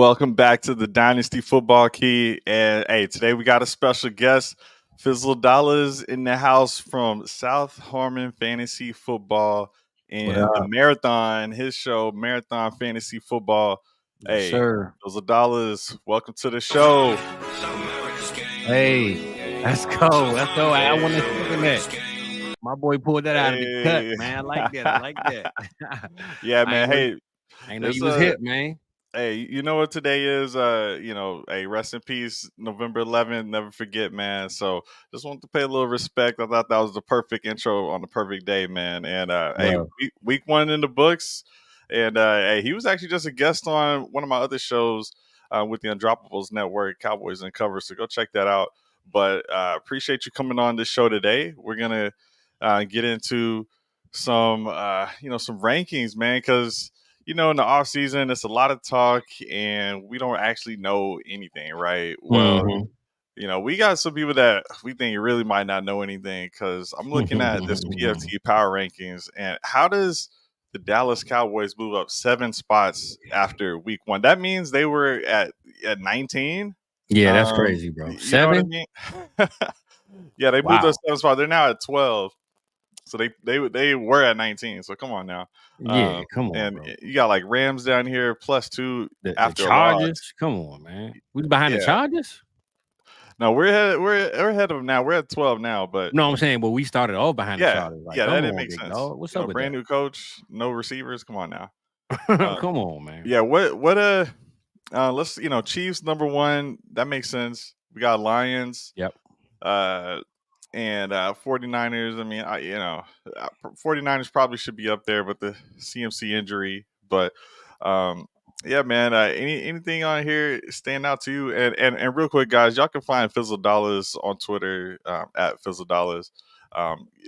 Welcome back to the Dynasty Football Key. And hey, today we got a special guest, Fizzle Dollars in the house from South Harmon Fantasy Football What and the up? Marathon, his show, Marathon Fantasy Football. Yes, Hey, sir. Fizzle Dollars, welcome to the show. Hey, let's go. Let's go. I want to second that. My boy pulled that out of the cut, Hey. man. I like that. I like that. Yeah, I man. ain't know, Hey, I ain't know it's you was hip, man. hey, you know what today is? Hey, rest in peace, November 11th. Never forget, man. So just wanted to pay a little respect. I thought that was the perfect intro on the perfect day, man. And hey, Love. week one in the books. And hey, he was actually just a guest on one of my other shows with the Undroppables Network, Cowboys and Cover. So go check that out. But appreciate you coming on this show today. We're gonna get into some rankings, man, because in the off season, it's a lot of talk and we don't actually know anything, right? Well, Mm-hmm. we got some people that we think really might not know anything because I'm looking at this PFT power rankings and how does the Dallas Cowboys move up 7 spots after week one? That means they were at 19. Yeah, that's crazy, bro. You know what I 7? mean? Yeah, they moved up Wow. 7 spots. They're now at 12. So they were at 19. So come on now. Yeah, come on, And bro. you got like Rams down here +2 The after a loss. Chargers? Come on, man. We behind the Yeah. Chargers? No, we're ahead of them now. We're at 12 now, but No, I'm saying, but we started off behind the yeah, Chargers. Like, yeah, that come didn't on, make big sense. dog. What's up with Brand new coach, no receivers. Come on now. that? Uh, Come on, man. yeah, let's Chiefs number 1. That makes sense. We got Lions. Yep. And 49ers, I mean, 49ers probably should be up there with the CMC injury, but yeah, man, anything on here stand out to you? And real quick, guys, y'all can find Fizzle Dollars on Twitter at Fizzle Dollars.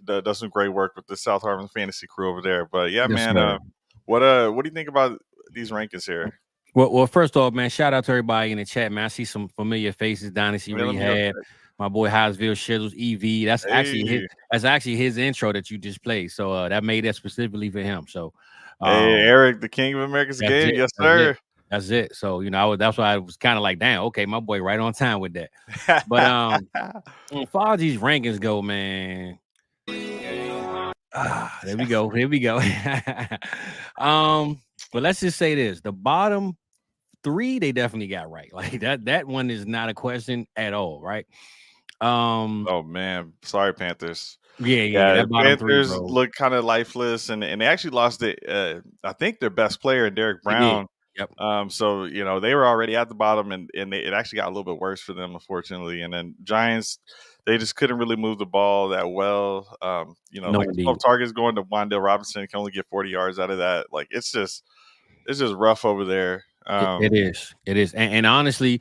Does some great work with the South Harmon Fantasy crew over there. But yeah, Yes, man, sir. what do you think about these rankings here? Well, first off, man, shout out to everybody in the chat, man. I see some familiar faces. Dynasty Man, let me go Rehab, check. my boy Highsville Shizzles EV. Hey, That's actually his intro that you just played. So that made that specifically for him. So hey, Eric, the King of America's that's game, it. yes, That's it. sir. That's it. So that's why I was kind of like, damn, okay, my boy right on time with that. But as far as these rankings go, man. There we go. Here we go. But let's just say this: the bottom 3 they definitely got right. Like that one is not a question at all, right? Oh man, sorry Panthers. Yeah, Yeah, the that bottom 3, Panthers bro. look kind of lifeless, and they actually lost it. I think their best player, Derek They did. Brown. Yep. So they were already at the bottom, and it actually got a little bit worse for them, unfortunately. And then Giants, they just couldn't really move the ball that well. No, like 12 indeed. targets going to Wan'Dale Robinson, can only get 40 yards out of that. Like it's just rough over there. It is. It is. And honestly,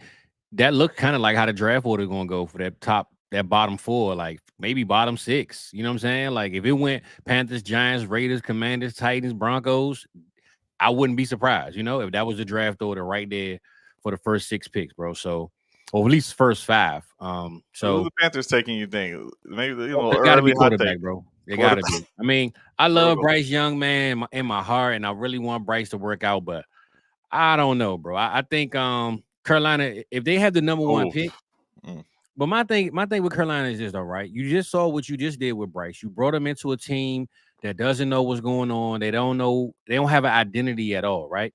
that looked kind of like how the draft order going to go for that bottom 4, like maybe bottom 6. You know what I'm saying? Like if it went Panthers, Giants, Raiders, Commanders, Titans, Broncos, I wouldn't be surprised, if that was the draft order right there for the first 6 picks, bro. So, or at least first 5. Who So the Panthers taking? You think maybe it got to be early hot quarterback, take? bro. It got to be. I mean, I love Bryce Young, man, in my heart, and I really want Bryce to work out, but I don't know, bro. I think Carolina, if they have the number 1 pick, but my thing with Carolina is this, though, right? You just saw what you just did with Bryce. You brought him into a team that doesn't know what's going on. They don't know. They don't have an identity at all, right?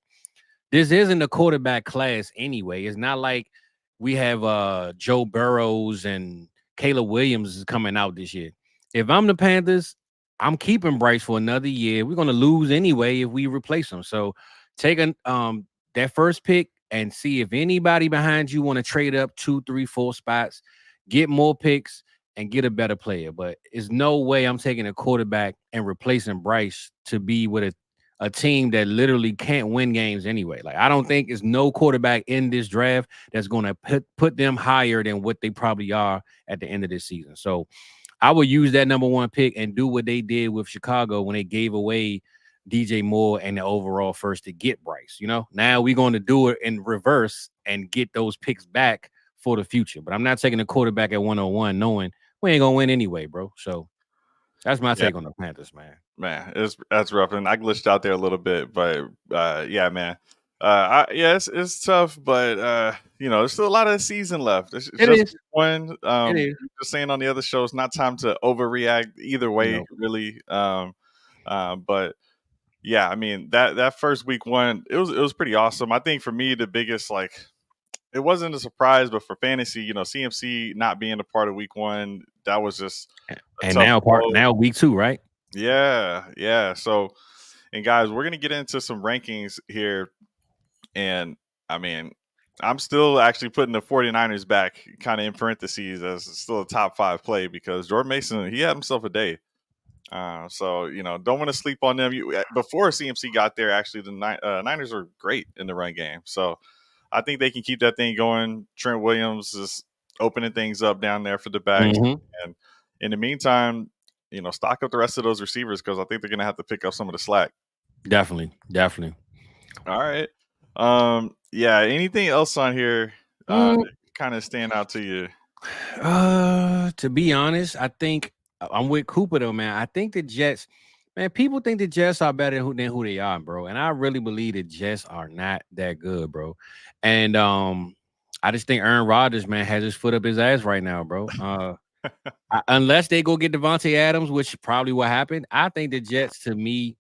This isn't a quarterback class anyway. It's not like we have Joe Burrows and Caleb Williams is coming out this year. If I'm the Panthers, I'm keeping Bryce for another year. We're going to lose anyway if we replace him. So take that first pick and see if anybody behind you want to trade up 2, 3, 4 spots, get more picks, and get a better player. But it's no way I'm taking a quarterback and replacing Bryce to be with a team that literally can't win games anyway. Like I don't think there's no quarterback in this draft that's going to put them higher than what they probably are at the end of this season. So I would use that number 1 pick and do what they did with Chicago when they gave away DJ Moore and the overall first to get Bryce. Now we're going to do it in reverse and get those picks back for the future. But I'm not taking a quarterback at 101 knowing we ain't going to win anyway, bro. So that's my take on the Panthers, man. Man, that's rough, and I glitched out there a little bit, but yeah, man. Yeah, it's tough, but there's still a lot of the season left. It's It just is. one. It is. Just saying on the other shows, not time to overreact either way, No. really. But yeah, I mean that first week one, it was pretty awesome. I think for me the biggest it wasn't a surprise, but for fantasy, CMC not being a part of week one, that was just a And tough blow. now week 2, right? Yeah, yeah. So, and guys, we're gonna get into some rankings here. And I mean, I'm still actually putting the 49ers back kind of in parentheses as still a top 5 play because Jordan Mason, he had himself a day. So, don't want to sleep on them. Before CMC got there, actually, the Niners are great in the run game. So I think they can keep that thing going. Trent Williams is opening things up down there for the backs. Mm-hmm. And in the meantime, stock up the rest of those receivers because I think they're going to have to pick up some of the slack. Definitely. All right. Yeah. Anything else on here kind of stand out to you? To be honest, I think I'm with Cooper though, man. I think the Jets, man, people think the Jets are better than who they are, bro. And I really believe the Jets are not that good, bro. And I just think Aaron Rodgers, man, has his foot up his ass right now, bro. Unless they go get Devontae Adams, which probably will happen. I think the Jets, to me,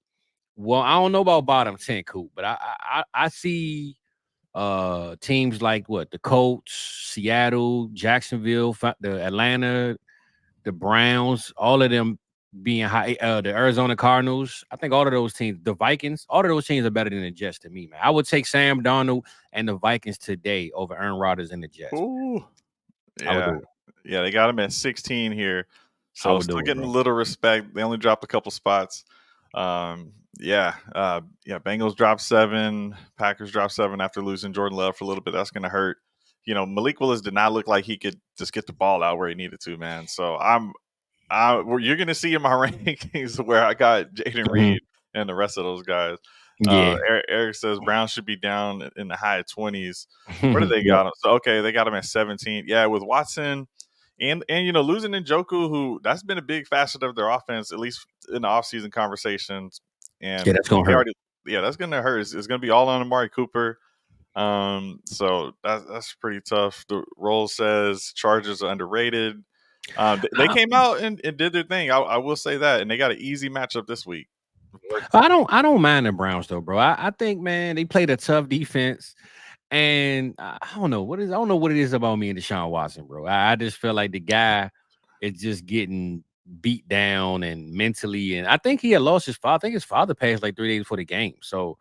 well, I don't know about bottom 10, Coop, but I see teams like the Colts, Seattle, Jacksonville, the Atlanta, the Browns, all of them being high, the Arizona Cardinals. I think all of those teams, the Vikings, all of those teams are better than the Jets to me, man. I would take Sam Darnold and the Vikings today over Aaron Rodgers and the Jets. Ooh. I would Yeah. do it. Yeah, they got him at 16 here. I So would still do it, getting a bro. little respect. They only dropped a couple spots. Yeah, Bengals dropped 7, Packers dropped 7 after losing Jordan Love for a little bit. That's gonna hurt. Malik Willis did not look like he could just get the ball out where he needed to, man. So you're gonna see in my rankings where I got Jaden Reed and the rest of those guys. Yeah. Eric says Brown should be down in the high 20s. Where did they got him? So okay, they got him at 17. Yeah, with Watson and losing Njoku, who that's been a big facet of their offense, at least in the offseason conversations. And Yeah, that's gonna hurt. That's gonna hurt. It's gonna be all on Amari Cooper. So that's pretty tough. The Roll says Chargers are underrated. They came out and did their thing. I will say that, and they got an easy matchup this week. I don't mind the Browns though, bro. I think, man, they played a tough defense. And I don't know what it is about me and Deshaun Watson, bro. I just feel like the guy is just getting beat down and mentally, and I think he had lost his father. I think his father passed like 3 days before the game. So,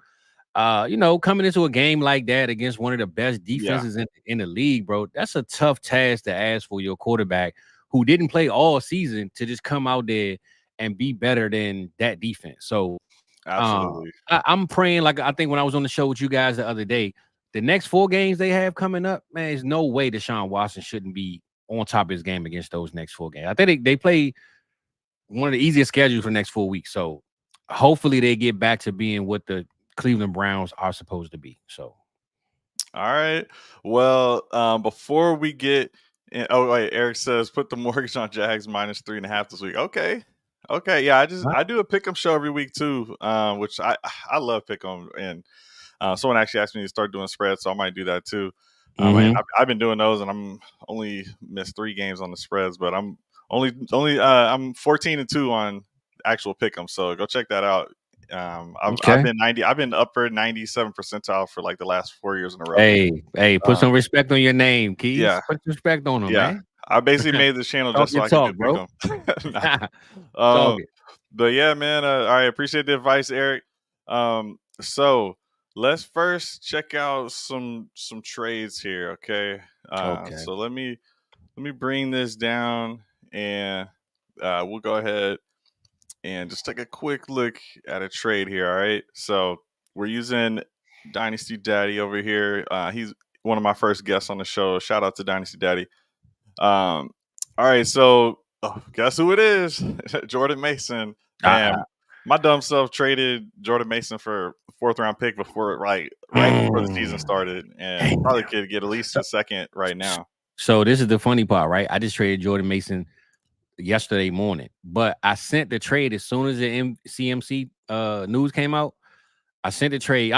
coming into a game like that against one of the best defenses in the league, bro, that's a tough task to ask for your quarterback who didn't play all season to just come out there and be better than that defense. So, Absolutely. I'm praying, like I think when I was on the show with you guys the other day, the next 4 games they have coming up, man, there's no way Deshaun Watson shouldn't be on top of his game against those next 4 games. I think they play one of the easiest schedules for the next 4 weeks. So hopefully they get back to being what the Cleveland Browns are supposed to be. So, all right. Well, before we get oh wait, Eric says put the mortgage on Jags minus 3.5 this week. Okay. Yeah, I do a pick'em show every week too, which I love pick'em, and someone actually asked me to start doing spreads, so I might do that too. I've been doing those, and I'm only missed 3 games on the spreads, but I'm I'm 14-2 on actual pick'em, so go check that out. I've been upper 97 percentile for like the last 4 years in a row. Hey, put some respect on your name, Keys. Yeah, put respect on him, man. I basically made this channel just so I can bro. But yeah, man. All right, appreciate the advice, Eric. So let's first check out some trades here, okay? So let me bring this down, and we'll go ahead and just take a quick look at a trade here. All right, so we're using Dynasty Daddy over here. He's one of my first guests on the show. Shout out to Dynasty Daddy. All right, so guess who it is? Jordan Mason. Man, my dumb self traded Jordan Mason for a 4th round pick before right before the season started, and probably could get at least a second right now. So this is the funny part, right? I just traded Jordan Mason yesterday morning, but I sent the trade as soon as the CMC news came out. I sent a trade.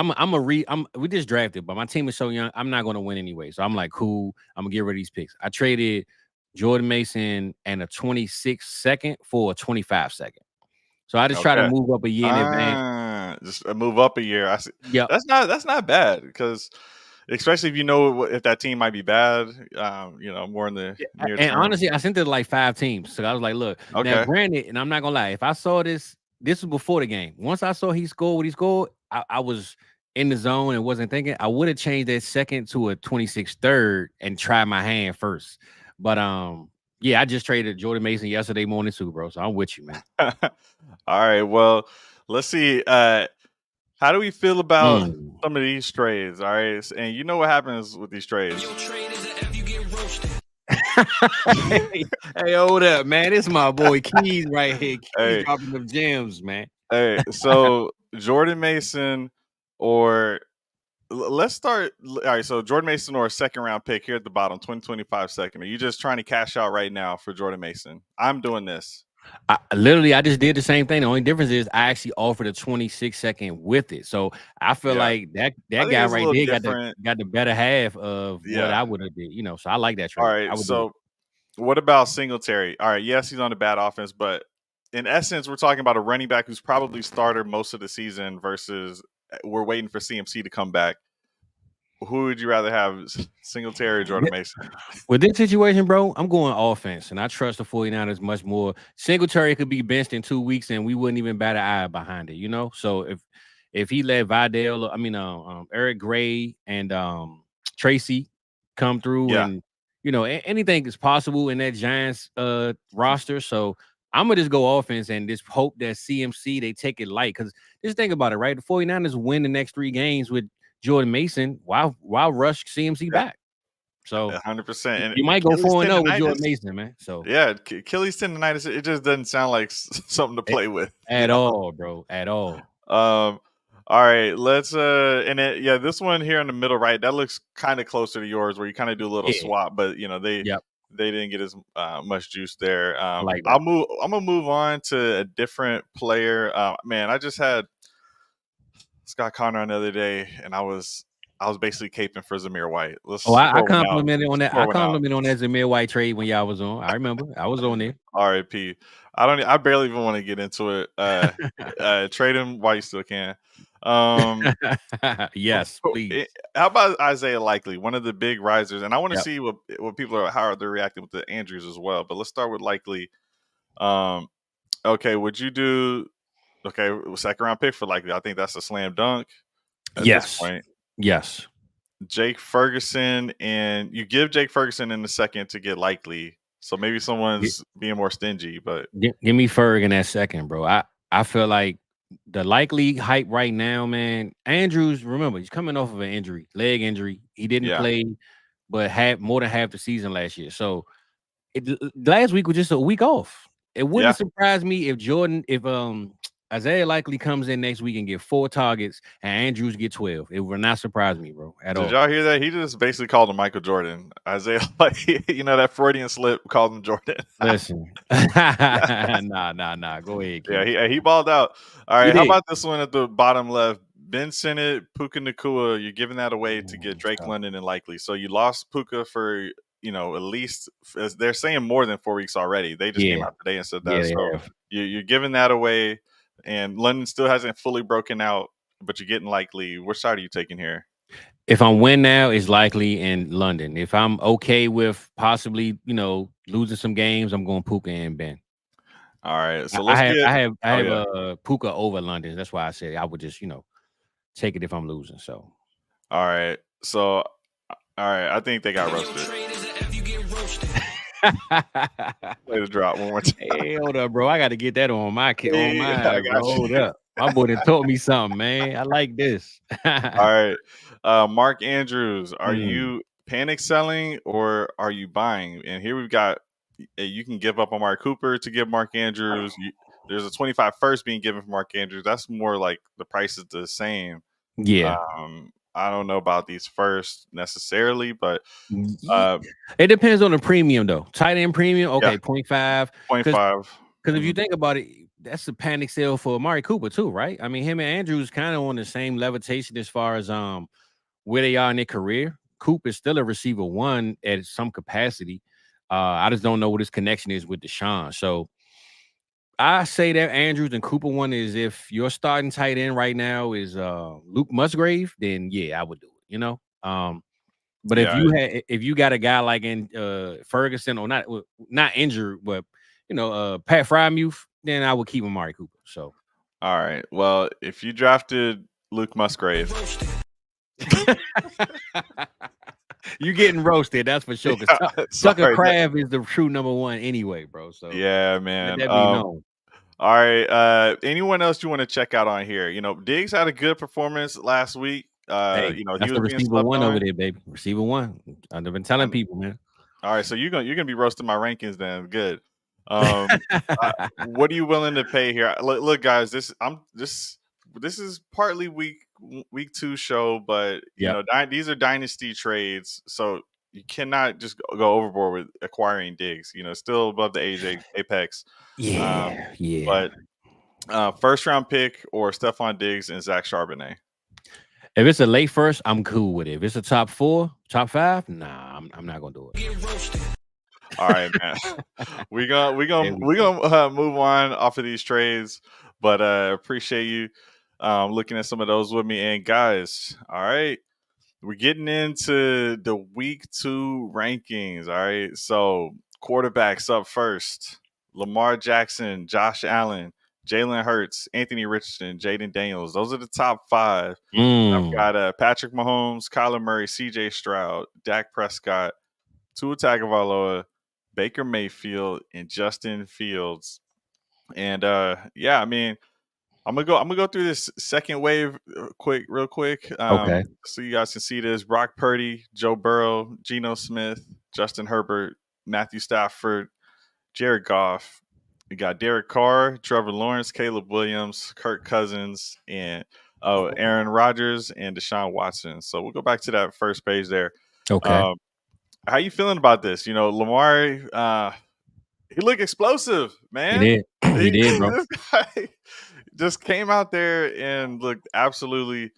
We just drafted, but my team is so young. I'm not going to win anyway. So I'm like, cool. I'm gonna get rid of these picks. I traded Jordan Mason and a 26 second for a 25 second. So I just try to Okay. move up a year in advance. Just move up a year. I see. Yep. That's not bad because especially if you know if that team might be bad, more in the near And term. honestly, I sent it to like 5 teams. So I was like, look, now Okay. granted, and I'm not gonna lie, if I saw this was before the game. Once I saw he scored what he scored, I was in the zone and wasn't thinking. I would have changed that second to a 26 third and tried my hand first. But yeah, I just traded Jordan Mason yesterday morning too, bro. So I'm with you, man. All right. Well, let's see. How do we feel about some of these trades? All right. And you know what happens with these trades. Hey, hold up, man. It's my boy Keys right here. Keys Hey. dropping them gems, man. Hey, so Jordan Mason or let's start. All right, so Jordan Mason or a second round pick here at the bottom, 2025 second. Are you just trying to cash out right now for Jordan Mason? I'm doing this. I just did the same thing. The only difference is I actually offered a 26 second with it. So I feel like that guy right there got the better half of what I would have did, So I like that trade. All right. So what about Singletary? All right, yes, he's on a bad offense, but in essence, we're talking about a running back who's probably starter most of the season versus we're waiting for CMC to come back. Who would you rather have, Singletary or Jordan Mason? With this situation, bro, I'm going offense, and I trust the 49ers much more. Singletary could be benched in 2 weeks, and we wouldn't even bat an eye behind it, So if he let Eric Gray and Tracy come through, and anything is possible in that Giants roster. So I'm gonna just go offense and just hope that CMC they take it light. Because just think about it, right? The 49ers win the next 3 games with Jordan Mason. Why rush CMC back? So 100%. And you might go 4-0 with Jordan Mason, man. So yeah, Achilles tendonitis. It just doesn't sound like something to play with at all, bro. At all. All right, let's this one here in the middle right, that looks kind of closer to yours where you kind of do a little swap, but they didn't get as much juice there. I'm gonna move on to a different player. Man, I just had Scott Connor on the other day, and I was basically caping for Zamir White. I complimented on that. I complimented on that Zamir White trade when y'all was on. I remember. I was on there. R.I.P. I barely even want to get into it. Trade him while you still can. Yes, please. How about Isaiah Likely, one of the big risers? And I want to see what people how they're reacting with the Andrews as well. But let's start with Likely. Okay, would you do second round pick for Likely? I think that's a slam dunk. At this point. Yes. Jake Ferguson, and you give Jake Ferguson in the second to get Likely. So maybe someone's being more stingy, but give me Ferg in that second, bro. I feel like the Likely hype right now, man. Andrews, remember, he's coming off of an injury, leg injury. He didn't play, but had more than half the season last year. So last week was just a week off. It wouldn't surprise me if Isaiah Likely comes in next week and get 4 targets and Andrews get 12. It would not surprise me, bro, at all. Did y'all hear that? He just basically called him Michael Jordan. Isaiah, that Freudian slip, called him Jordan. Listen. Nah. Go ahead, Keith. Yeah, he balled out. All right, how about this one at the bottom left? Ben Sinnott, Puka Nacua. You're giving that away to get Drake London and Likely. So you lost Puka for, at least, they're saying more than 4 weeks already. They just came out today and said that. So you're giving that away. And London still hasn't fully broken out, but you're getting Likely. Which side are you taking here? If I'm win now, it's Likely in London. If I'm okay with possibly, losing some games, I'm going Puka and Ben. All right. So I have Puka over London. That's why I said I would just, take it if I'm losing. So. All right. So, I think they got roasted. Way to drop one more time. Hey, hold up, bro. I got to get that on my kid. Hold up. My boy done told me something, man. I like this. All right. Mark Andrews, are you panic selling or are you buying? And here we've got, you can give up on Mark Cooper to give Mark Andrews. There's a 25 first being given for Mark Andrews. That's more like the price is the same. Yeah. I don't know about these first necessarily, but it depends on the premium though. Tight end premium, okay, 0.5. 0.5. Because if you think about it, that's a panic sale for Amari Cooper too, right? I mean, him and Andrews kind of on the same levitation as far as where they are in their career. Coop is still a receiver one at some capacity. I just don't know what his connection is with Deshaun. So I say that Andrews and Cooper one is if your starting tight end right now is Luke Musgrave, then yeah, I would do it. You know, but if you got a guy like in Ferguson or not injured, but Pat Frymuth, then I would keep Amari Cooper. So all right, well, if you drafted Luke Musgrave. You getting roasted, that's for sure. Tucker Craft is the true number one anyway, bro. So yeah, man. Let that be known. All right. Anyone else you want to check out on here? Diggs had a good performance last week. Hey, he that's was the receiver one over there, baby. Receiver one. I've been telling people, man. All right, so you're gonna be roasting my rankings then. Good. What are you willing to pay here? Look, guys, this is partly week 2 show, but these are dynasty trades, so you cannot just go overboard with acquiring Diggs. Still above the age apex. Yeah. But first round pick or Stephon Diggs and Zach Charbonnet. If it's a late first, I'm cool with it. If it's a top 4, top 5, nah, I'm not gonna do it. All right, man. we gonna move on off of these trades, but appreciate you looking at some of those with me. And guys, all right, we're getting into the week 2 rankings. All right, so quarterbacks up first: Lamar Jackson, Josh Allen, Jalen Hurts, Anthony Richardson, Jaden Daniels. Those are the top 5. I've got Patrick Mahomes, Kyler Murray, CJ Stroud, Dak Prescott, Tua Tagovailoa, Baker Mayfield, and Justin Fields. And I mean, I'm gonna go through this second wave real quick. Okay. So you guys can see this: Brock Purdy, Joe Burrow, Geno Smith, Justin Herbert, Matthew Stafford, Jared Goff. We got Derek Carr, Trevor Lawrence, Caleb Williams, Kirk Cousins, and Aaron Rodgers and Deshaun Watson. So we'll go back to that first page there. Okay. How you feeling about this? Lamar, he looked explosive, man. He did, bro. This guy just came out there and looked absolutely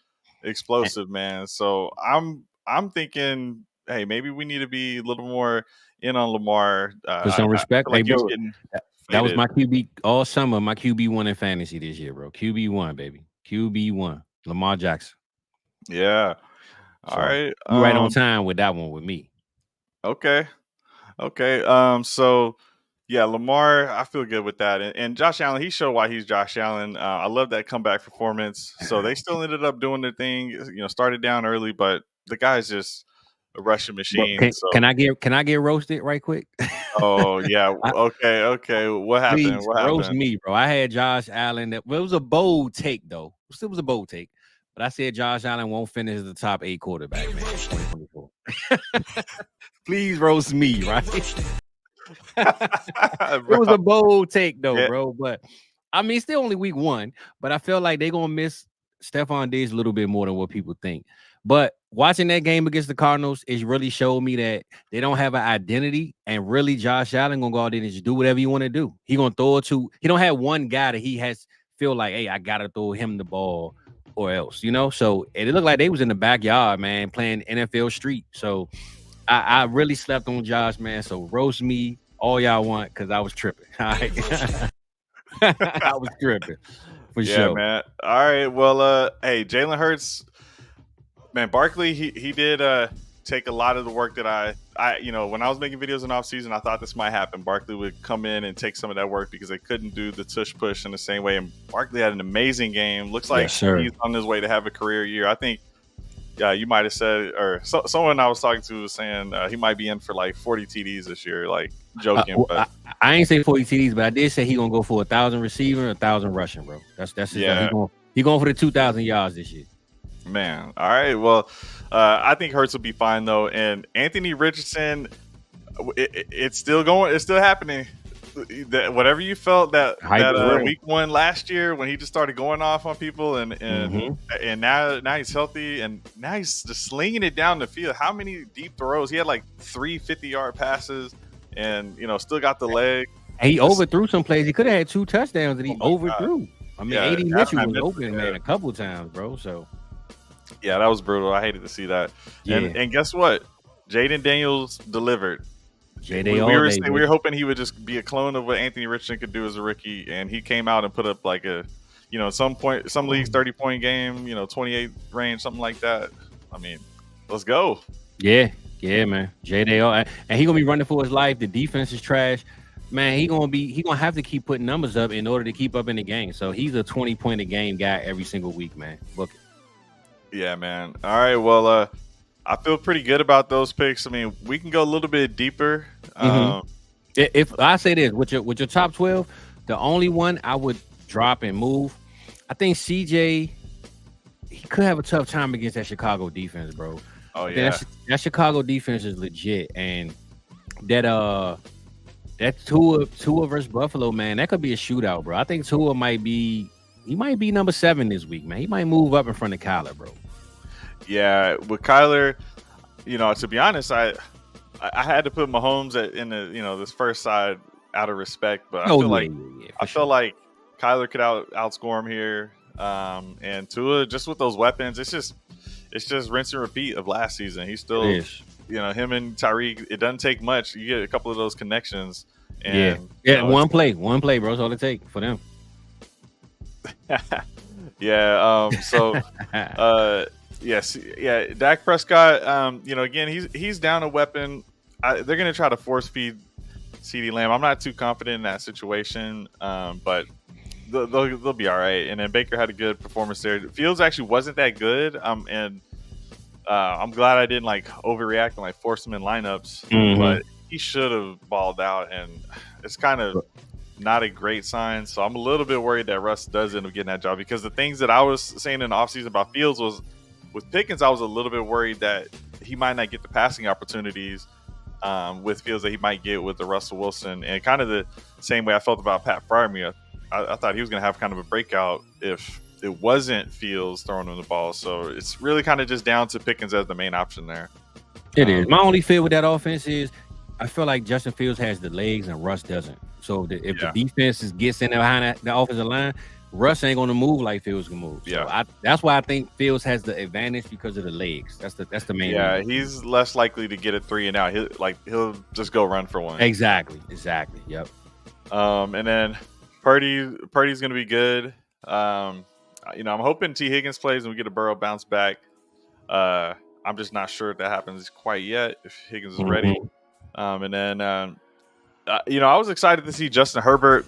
explosive, man. So I'm thinking, hey, maybe we need to be a little more in on Lamar. Put some respect. Like hey, bro, that was my QB all summer. My QB1 in fantasy this year, bro. QB1, baby. QB1. Lamar Jackson. Yeah. All right. You're right on time with that one with me. Okay. So yeah, Lamar, I feel good with that. And Josh Allen, he showed why he's Josh Allen. I love that comeback performance. So they still ended up doing their thing. Started down early, but the guy's just a rushing machine. Can I get roasted right quick? Oh yeah. Okay. What happened? Please, roast me, bro. I had Josh Allen. It was a bold take, though. It still was a bold take. But I said Josh Allen won't finish as the top 8 quarterback, man. 2024. Please roast me, right? It was a bold take, though, bro. But I mean, it's still only week 1. But I feel like they're gonna miss Stephon Diggs a little bit more than what people think. But watching that game against the Cardinals, it really showed me that they don't have an identity, and really Josh Allen gonna go out there and just do whatever you want to do. He gonna throw it to. He don't have one guy that he has feel like, hey, I gotta throw him the ball or else, So it looked like they was in the backyard, man, playing NFL Street. So I really slept on Josh, man. So roast me all y'all want because I was tripping. All right. I was tripping for sure. Yeah, man. All right. Well, hey, Jalen Hurts. Man, Barkley, he did take a lot of the work that I when I was making videos in off season, I thought this might happen. Barkley would come in and take some of that work because they couldn't do the tush push in the same way. And Barkley had an amazing game. Looks like he's on his way to have a career year. I think, you might have said, or someone I was talking to was saying he might be in for like 40 TDs this year, like joking. But I ain't say 40 TDs, but I did say he gonna go for 1,000 receiving, 1,000 rushing, bro. That's yeah. He going for the 2,000 yards this year. Man, all right. Well, I think Hurts will be fine though, and Anthony Richardson, it's still going. It's still happening. That whatever you felt that week 1 last year when he just started going off on people, and now he's healthy, and now he's just slinging it down the field. How many deep throws? He had like 3 50-yard passes, and still got the leg. And he overthrew some plays. He could have had 2 touchdowns that he overthrew. God. I mean, AD Mitchell was open, man, a couple times, bro. So yeah, that was brutal. I hated to see that. Yeah. And guess what? Jaden Daniels delivered. We were hoping he would just be a clone of what Anthony Richardson could do as a rookie, and he came out and put up like a, some leagues 30-point game, 28 range, something like that. I mean, let's go. Yeah, man. JDL, and he gonna be running for his life. The defense is trash, man. He gonna have to keep putting numbers up in order to keep up in the game. So he's a 20-point a game guy every single week, man. Book it. Yeah, man. All right, well, I feel pretty good about those picks. I mean, we can go a little bit deeper. If I say this with your top 12, the only one I would drop and move, I think CJ, he could have a tough time against that Chicago defense, bro. Oh yeah, that Chicago defense is legit, and that Tua versus Buffalo, man, that could be a shootout, bro. I think Tua might be number 7 this week, man. He might move up in front of Kyler, bro. Yeah, with Kyler, to be honest, I had to put Mahomes in the this first side out of respect, but I feel like Kyler could outscore him here, and Tua just with those weapons, it's just rinse and repeat of last season. He's still, him and Tyreek. It doesn't take much. You get a couple of those connections, and one play, bro. That's all it takes for them. Yeah. Yes. Yeah. Dak Prescott. Again, he's down a weapon. They're going to try to force feed CeeDee Lamb. I'm not too confident in that situation, but they'll be all right. And then Baker had a good performance there. Fields actually wasn't that good. And I'm glad I didn't overreact and force him in lineups. But he should have balled out, and it's kind of not a great sign. So I'm a little bit worried that Russ does end up getting that job, because the things that I was saying in the offseason about Fields was, with Pickens, I was a little bit worried that he might not get the passing opportunities with Fields that he might get with the Russell Wilson, and kind of the same way I felt about Pat Freiermuth. I thought he was going to have kind of a breakout if it wasn't Fields throwing him the ball. So it's really kind of just down to Pickens as the main option there. It is. My only fear with that offense is I feel like Justin Fields has the legs and Russ doesn't. So if the defense gets in there behind the offensive line, Russ ain't going to move like Fields can move. So that's why I think Fields has the advantage, because of the legs. That's the main reason. He's less likely to get a 3 and out. He'll just go run for one. Exactly. Yep. And then Purdy's going to be good. I'm hoping T. Higgins plays and we get a Burrow bounce back. I'm just not sure if that happens quite yet, if Higgins is ready. And then, I was excited to see Justin Herbert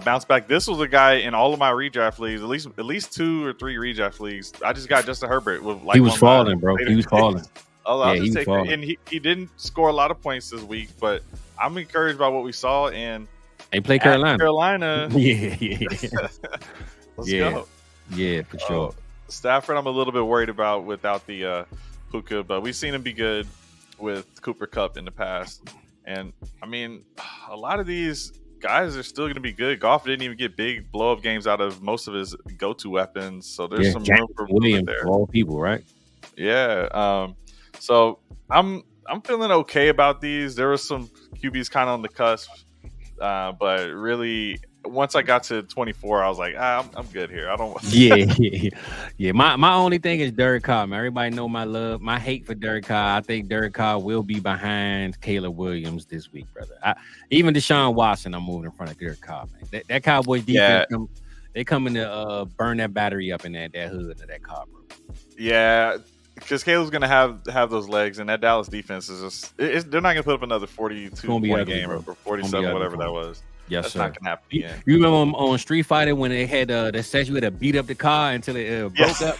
bounce back. This was a guy in all of my redraft leagues, at least 2 or 3 redraft leagues. I just got Justin Herbert with he was falling, bro. He was falling. He was falling. And he didn't score a lot of points this week, but I'm encouraged by what we saw. And they play Carolina. Yeah. Let's go. Yeah, for sure. Stafford, I'm a little bit worried about without the Puka, but we've seen him be good with Cooper Kupp in the past. And I mean, a lot of these guys are still going to be good. Goff didn't even get big blow-up games out of most of his go-to weapons, so there's some room for Williams there. All people, right? Yeah. So I'm feeling okay about these. There were some QBs kind of on the cusp, but really, once I got to 24, I was like, I'm good here. I don't. Yeah. My only thing is Derek Carr, man. Everybody know my hate for Derek Carr. I think Derek Carr will be behind Caleb Williams this week, brother. Even Deshaun Watson, I'm moving in front of Derek Carr, man. That Cowboys defense, they coming to burn that battery up in that hood of that car, bro. Yeah. Because Caleb's going to have those legs, and that Dallas defense is just they're not going to put up another 42-point game or 47, whatever that was. Yes, that's sir. Not gonna happen again. You remember on Street Fighter when they had that section where they beat up the car until it broke up?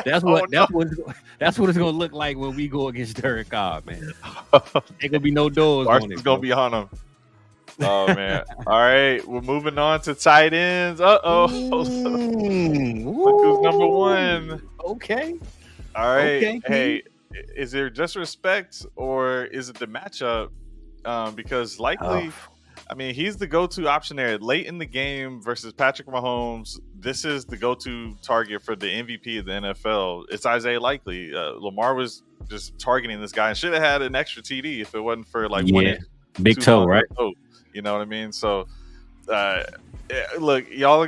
That's what it's gonna look like when we go against Derek Carr, man. Ain't gonna be no doors. It's gonna be on him. Oh man! All right, we're moving on to tight ends. Look who's number 1. Okay. All right. Okay. Hey, is there disrespect or is it the matchup? Because likely. I mean, he's the go-to option there late in the game versus Patrick Mahomes. This is the go-to target for the MVP of the NFL. It's Isaiah Likely. Lamar was just targeting this guy and should have had an extra TD if it wasn't for one big toe, right? You know what I mean? So, look, y'all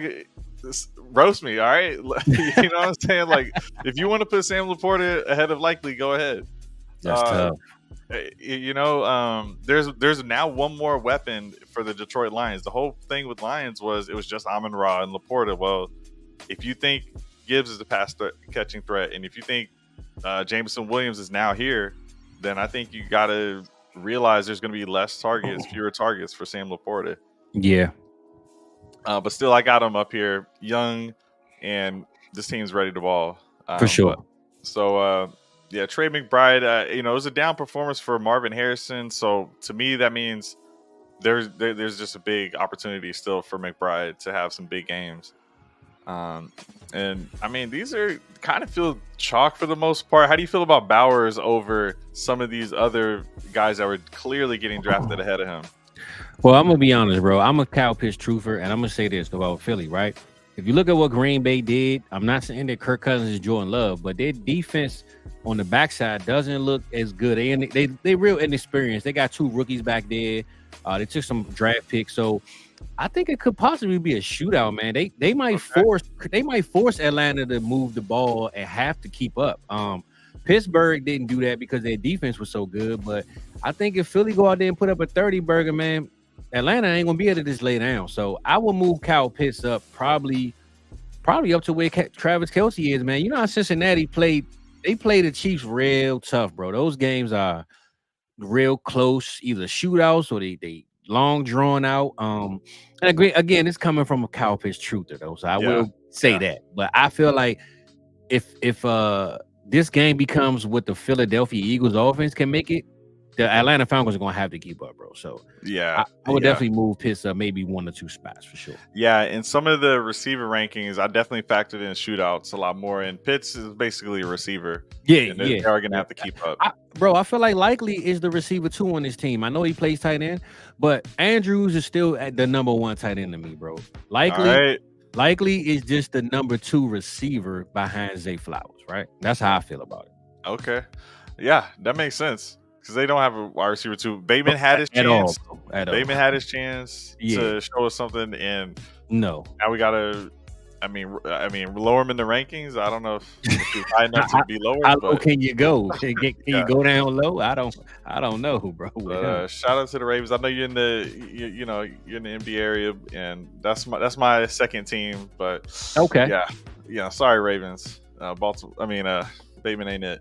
roast me, all right? You know what I'm saying? Like, if you want to put Sam Laporta ahead of Likely, go ahead. That's tough. You know, there's now one more weapon for the Detroit Lions. The whole thing with Lions was it was just Amon-Ra and Laporta. Well, if you think Gibbs is the catching threat, and if you think Jameson Williams is now here, then I think you got to realize there's going to be fewer targets for Sam Laporta. Yeah. But still, I got him up here, young, and this team's ready to ball. For sure. Yeah, Trey McBride, it was a down performance for Marvin Harrison. So to me, that means there's just a big opportunity still for McBride to have some big games. And I mean, these are kind of feel chalk for the most part. How do you feel about Bowers over some of these other guys that were clearly getting drafted ahead of him? Well, I'm going to be honest, bro. I'm a cow pitch truther, and I'm going to say this about Philly, right? If you look at what Green Bay did, I'm not saying that Kirk Cousins is Jordan Love, but their defense on the backside doesn't look as good. They real inexperienced. They got 2 rookies back there. They took some draft picks, so I think it could possibly be a shootout, man. They might force Atlanta to move the ball and have to keep up. Pittsburgh didn't do that because their defense was so good, but I think if Philly go out there and put up a 30 burger, man, Atlanta ain't gonna be able to just lay down. So I will move Kyle Pitts up probably up to where Travis Kelce is, man. You know how Cincinnati played the Chiefs real tough, bro. Those games are real close, either shootouts or they long drawn out. And again, it's coming from a Kyle Pitts truther though, so I will say that. But I feel like if this game becomes what the Philadelphia Eagles offense can make it, the Atlanta Falcons are going to have to keep up, bro. So I would definitely move Pitts up maybe 1 or 2 spots for sure. Yeah, in some of the receiver rankings, I definitely factored in shootouts a lot more. And Pitts is basically a receiver. They are going to have to keep up. I feel like Likely is the receiver 2 on this team. I know he plays tight end, but Andrews is still at the number 1 tight end to me, bro. Likely is just the number 2 receiver behind Zay Flowers, right? That's how I feel about it. Okay. Yeah, that makes sense. Because they don't have a wide receiver too. Bateman had his chance. Bateman had his chance to show us something, and now we gotta. I mean, lower him in the rankings. I don't know if he's high enough to be lower. How low can you go? Can you go down low? I don't know, bro. Shout out to the Ravens. I know you're in the you're in the NBA area, and that's my second team. But okay, yeah. Sorry, Ravens. Bateman ain't it.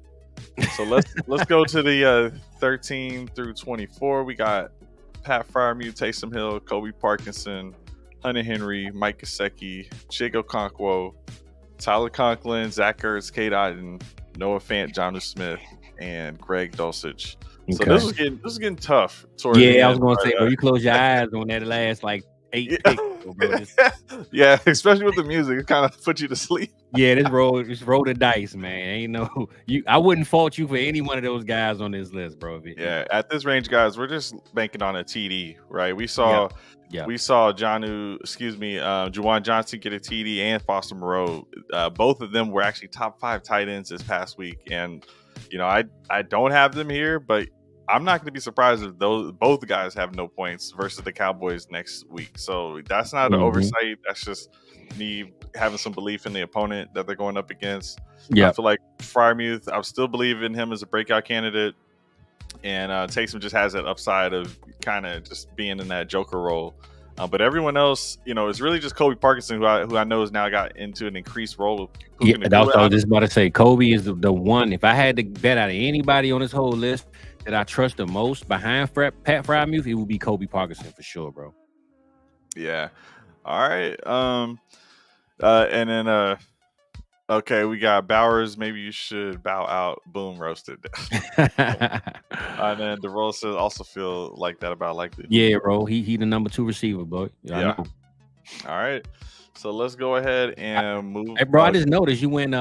So let's go to the 13 through 24. We got Pat Freiermuth, Taysom Hill, Kobe Parkinson, Hunter Henry, Mike Gesicki, Chig Okonkwo, Tyler Conklin, Zach Ertz, Cade Otton, Noah Fant, Jonnu Smith, and Greg Dulcich. So this is getting tough. I was going to say, bro, you close your eyes on that last 8 picks, bro. Yeah, especially with the music, it kind of puts you to sleep. Yeah, this roll the dice, man. I wouldn't fault you for any one of those guys on this list, bro. At this range, guys, we're just banking on a TD, right? We saw Juwan Johnson get a TD and Foster Moreau. Both of them were actually top 5 tight ends this past week, and I don't have them here, but I'm not going to be surprised if both guys have no points versus the Cowboys next week. So that's not an oversight. That's just me having some belief in the opponent that they're going up against. Yeah, I feel like Freiermuth, I still believe in him as a breakout candidate, and Taysom just has that upside of kind of just being in that Joker role. But everyone else, it's really just Kobe Parkinson, who I know has now got into an increased role. I was just about to say, Kobe is the one. If I had to bet out of anybody on this whole list that I trust the most behind Pat Freiermuth, it would be Kobe Parkinson for sure, bro. Yeah. All right. And then okay, we got Bowers. Maybe you should bow out. Boom, roasted. And then DeRosa also feel like that about Likely. Yeah, bro. He the number 2 receiver, bro. Yeah. All right. So let's go ahead and move. Hey, bro, I just noticed you went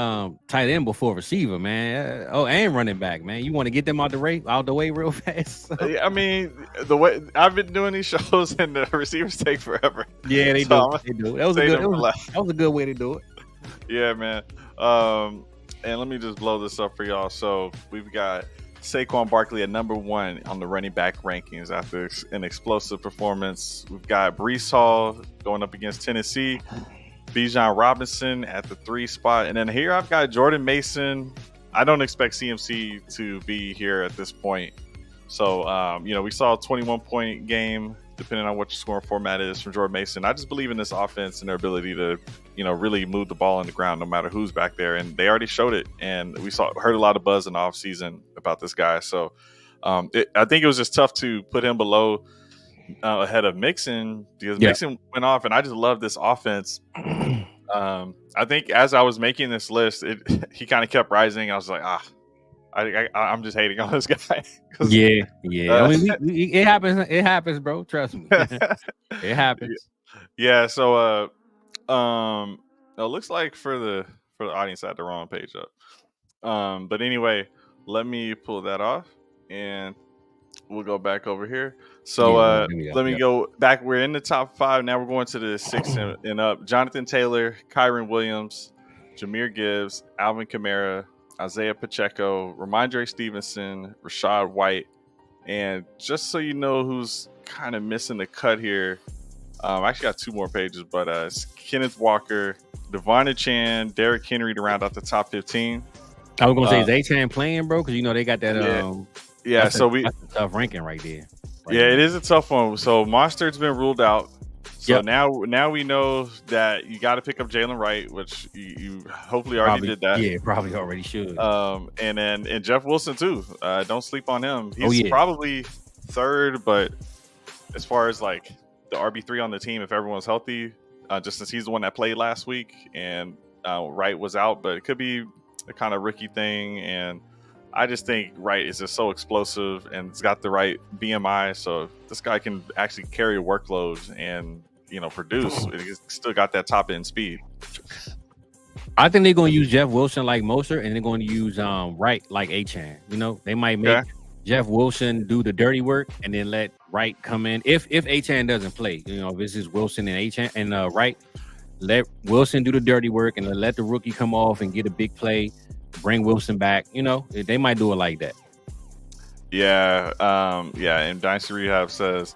tight end before receiver, man. And running back, man. You want to get them out the way real fast? I mean, the way I've been doing these shows and the receivers take forever. Yeah, they do. They do. That was a good way to do it. Yeah, man. And let me just blow this up for y'all. So we've got Saquon Barkley at number 1 on the running back rankings after an explosive performance. We've got Brees Hall going up against Tennessee. Bijan Robinson at the 3 spot. And then here I've got Jordan Mason. I don't expect CMC to be here at this point. So, we saw a 21-point game, depending on what your scoring format is, from Jordan Mason. I just believe in this offense and their ability to, really move the ball on the ground no matter who's back there. And they already showed it. And we heard a lot of buzz in the offseason about this guy. So I think it was just tough to put him below ahead of Mixon because Mixon went off. And I just love this offense. I think as I was making this list, he kind of kept rising. I was like, I'm just hating on this guy. Yeah. I mean, it happens. It happens, bro. Trust me. It happens. Yeah. So, it looks like for the audience, I had the wrong page up. But anyway, let me pull that off, and we'll go back over here. So, let me go back. We're in the top 5 now. We're going to the 6 and up. Jonathan Taylor, Kyron Williams, Jahmyr Gibbs, Alvin Kamara, Isaiah Pacheco, Ramondre Stevenson, Rachaad White, and just so you know who's kind of missing the cut here, I actually got 2 more pages, but it's Kenneth Walker, Devon Achane, Derrick Henry to round out the top 15. I was gonna say, is Achane playing, bro? Because they got that. That's a tough ranking right there. It is a tough one. So Monster's been ruled out. So now we know that you got to pick up Jalen Wright, which you hopefully already did that. Yeah, probably already should. And Jeff Wilson too. Don't sleep on him. He's probably 3rd, but as far as like the RB3 on the team, if everyone's healthy, just since he's the one that played last week and Wright was out, but it could be a kind of rookie thing. And I just think Wright is just so explosive and it's got the right BMI, so this guy can actually carry a workload and produce. He's still got that top end speed. I think they're going to use Jeff Wilson like Mostert, and they're going to use Wright like Achane. They might make Jeff Wilson do the dirty work and then let Wright come in if Achane doesn't play. If this is Wilson and Achane and Wright, let Wilson do the dirty work and let the rookie come off and get a big play. Bring Wilson back. They might do it like that. Yeah. And Dynasty Rehab says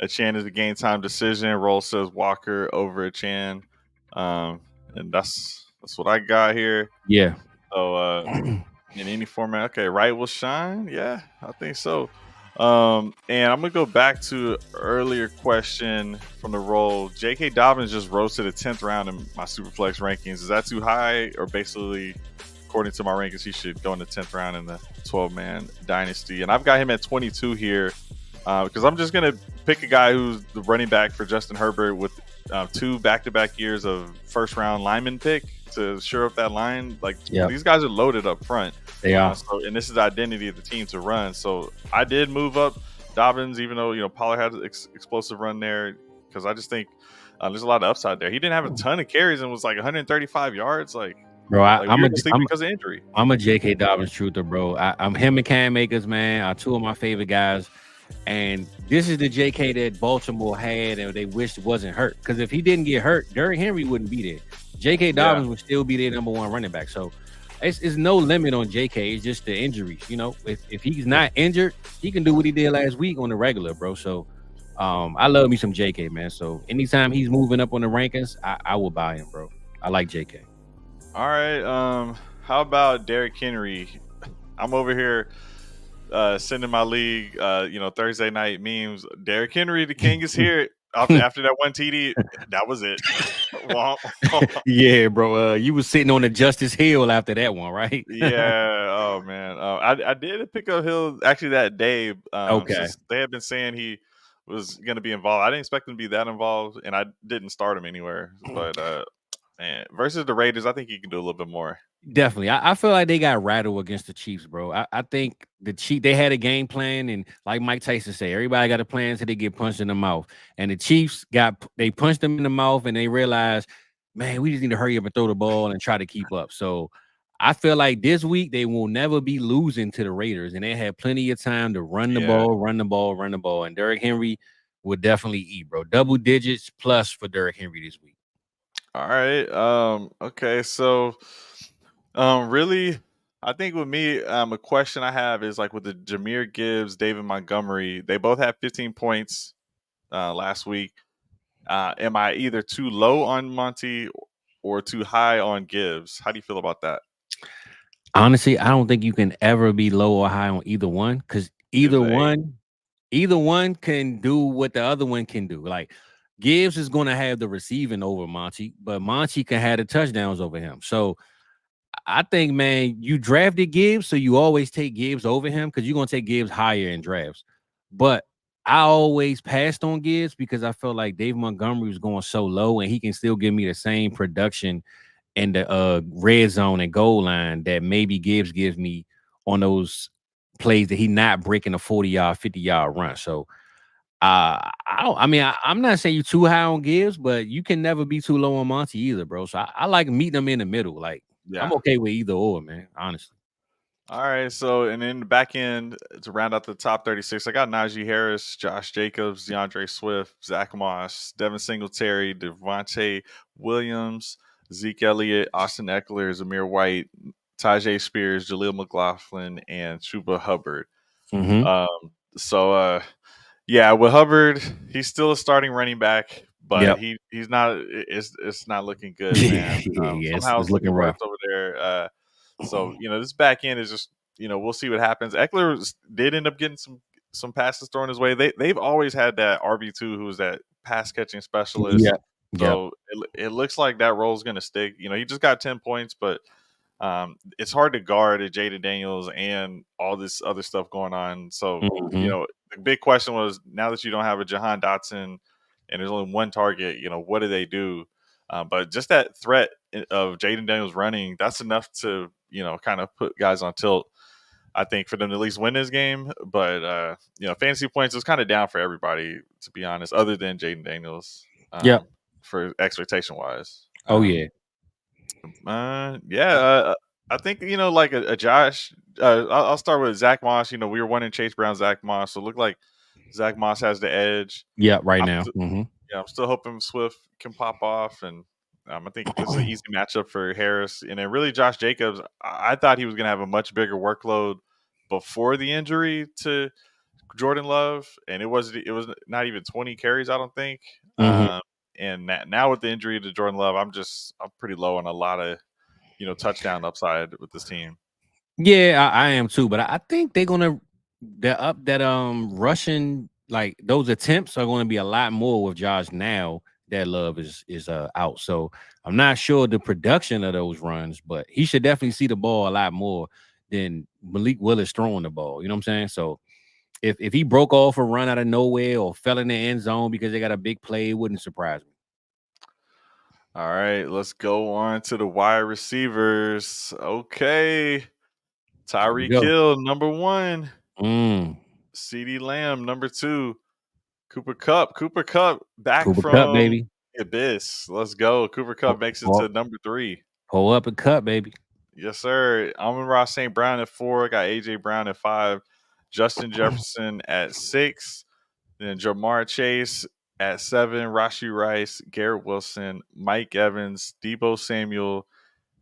Achane is a game time decision. Roll says Walker over Achane. And that's what I got here. Yeah. So in any format, okay, Wright will shine. Yeah, I think so. And I'm gonna go back to earlier question from the roll. J.K. Dobbins just rose to the 10th round in my Superflex rankings. Is that too high, or basically, according to my rankings, he should go in the 10th round in the 12-man dynasty? And I've got him at 22 here because I'm just going to pick a guy who's the running back for Justin Herbert with 2 back-to-back years of first-round lineman pick to shore up that line. These guys are loaded up front. They are. And this is the identity of the team to run. So I did move up Dobbins, even though, Pollard had an explosive run there, because I just think there's a lot of upside there. He didn't have a ton of carries and was 135 yards. Bro, I'm because of injury. I'm a J.K. Dobbins truther, bro. I'm him and Cam Akers, man, are 2 of my favorite guys. And this is the J.K. that Baltimore had and they wished wasn't hurt. Because if he didn't get hurt, Derrick Henry wouldn't be there. J.K. Dobbins would still be their number 1 running back. So it's no limit on J.K. It's just the injuries. If he's not injured, he can do what he did last week on the regular, bro. So I love me some J.K., man. So anytime he's moving up on the rankings, I will buy him, bro. I like J.K. All right. How about Derrick Henry? I'm over here sending my league, Thursday night memes. Derrick Henry, the king is here. After that 1 TD, that was it. Yeah, bro. You was sitting on the Justice Hill after that one, right? Yeah. Oh man. I did pick up Hill actually that day. Okay. They had been saying he was going to be involved. I didn't expect him to be that involved, and I didn't start him anywhere. But man, versus the Raiders, I think he can do a little bit more. Definitely. I feel like they got rattled against the Chiefs, bro. I think the Chiefs, they had a game plan, and like Mike Tyson said, everybody got a plan until they get punched in the mouth. And the Chiefs they punched them in the mouth, and they realized, man, we just need to hurry up and throw the ball and try to keep up. So I feel like this week they will never be losing to the Raiders, and they had plenty of time to run the ball. And Derrick Henry will definitely eat, bro. Double digits plus for Derrick Henry this week. All right. Okay. So, really, I think with me, a question I have is like with the Jameer Gibbs, David Montgomery. They both had 15 points last week. Am I either too low on Monty or too high on Gibbs? How do you feel about that? Honestly, I don't think you can ever be low or high on either one because Gibbs an A. either one can do what the other one can do. Like Gibbs is going to have the receiving over Monty, but Monty can have the touchdowns over him. So I think, man, you drafted Gibbs, so you always take Gibbs over him because you're going to take Gibbs higher in drafts. But I always passed on Gibbs because I felt like Dave Montgomery was going so low and he can still give me the same production in the red zone and goal line that maybe Gibbs gives me on those plays that he not breaking a 40-yard, 50-yard run. So I'm not saying you too high on Gibbs, but you can never be too low on Monty either, bro. So I like meeting them in the middle. Like I'm Yeah. okay with either or, man. Honestly. All right. So, and in the back end to round out the top 36, I got Najee Harris, Josh Jacobs, DeAndre Swift, Zach Moss, Devin Singletary, Devontae Williams, Zeke Elliott, Austin Eckler, Zamir White, Tajay Spears, Jaleel McLaughlin, and Chuba Hubbard. Mm-hmm. Yeah, with Hubbard, he's still a starting running back, but Yep. he's not. It's not looking good, man. Yeah, Somehow it's it's looking looking rough. rough over there. So this back end is just we'll see what happens. Eckler did end up getting some passes thrown his way. They've always had that RB2 who's that pass catching specialist. Yep. Yep. So it looks like that role is going to stick. He just got 10 points, but it's hard to guard Jaden Daniels and all this other stuff going on. So, Mm-hmm. the big question was now that you don't have a Jahan Dotson and there's only one target, what do they do? But just that threat of Jaden Daniels running, that's enough to, kind of put guys on tilt, I think, for them to at least win this game. But, fantasy points was kind of down for everybody, to be honest, other than Jaden Daniels Yep. for expectation wise. Oh yeah. I think like a Josh. I'll start with Zach Moss. We were wanting Chase Brown, Zach Moss, so it looked like Zach Moss has the edge. Yep. Right I'm now. st- Mm-hmm. yeah, I'm still hoping Swift can pop off, and I think this is an easy matchup for Harris. And then really Josh Jacobs, I thought he was going to have a much bigger workload before the injury to Jordan Love, and it was not even 20 carries, I don't think. Mm-hmm. And now with the injury to Jordan Love, I'm pretty low on a lot of touchdown upside with this team. Yeah, I am too. But I think they're up that rushing, like those attempts are gonna be a lot more with Josh now that Love is out. So I'm not sure the production of those runs, but he should definitely see the ball a lot more than Malik Willis throwing the ball. You know what I'm saying? So if he broke off a run out of nowhere or fell in the end zone because they got a big play, it wouldn't surprise me. All right, let's go on to the wide receivers. Okay. Tyreek Go. Hill, number 1. Mm. CeeDee Lamb, number 2. Cooper Kupp back Cooper Cup, from baby. Abyss. Let's go. Cooper Kupp makes it to number 3. Pull up and cut, baby. Yes, sir. Amon-Ra St. Brown at 4. Got A.J. Brown at 5. Justin Jefferson at 6. Then Jamar Chase at 7. Rashee Rice, Garrett Wilson, Mike Evans, Deebo Samuel,